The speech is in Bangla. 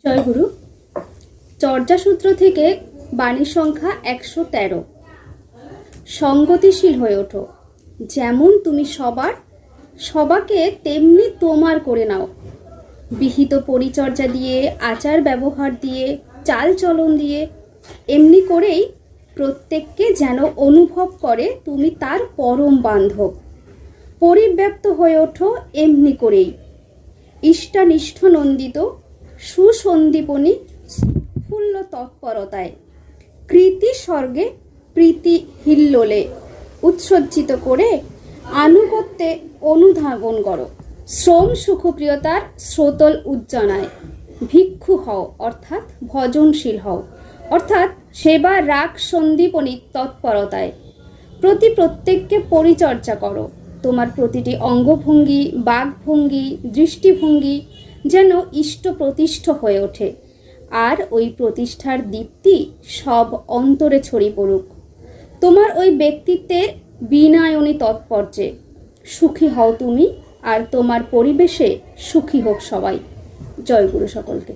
জয়গুরু। চর্যাসূত্র থেকে বাণী সংখ্যা 113। সঙ্গতিশীল হয়ে ওঠো। যেমন তুমি সবাকে তেমনি তোমার করে নাও। বিহিত পরিচর্যা দিয়ে, আচার ব্যবহার দিয়ে, চাল চলন দিয়ে এমনি করেই প্রত্যেককে যেন অনুভব করে তুমি তার পরম বান্ধব। পরিব্যাপ্ত হয়ে ওঠো এমনি করেই। ইষ্টানিষ্ঠ নন্দিত সুসন্দীপনী ফুল্ল তৎপরতায়, কৃতি স্বর্গে প্রীতি হিল্লোলে উৎসজ্জিত করে আনুগত্যে অনুধাবন করো। শ্রম সুখপ্রিয়তার স্রোতল উজ্জনায় ভিক্ষু হও, অর্থাৎ ভজনশীল হও, অর্থাৎ সেবা রাগ সন্দীপনী তৎপরতায় প্রত্যেককে পরিচর্যা করো। তোমার প্রতিটি অঙ্গভঙ্গি, বাগভঙ্গি, দৃষ্টিভঙ্গি যেন ইষ্ট প্রতিষ্ঠ হয়ে ওঠে, আর ওই প্রতিষ্ঠার দীপ্তি সব অন্তরে ছড়িয়ে পড়ুক। তোমার ওই ব্যক্তিত্বের বিনয়নী তৎপর্যে সুখী হও তুমি, আর তোমার পরিবেশে সুখী হোক সবাই। জয় গুরু সকলকে।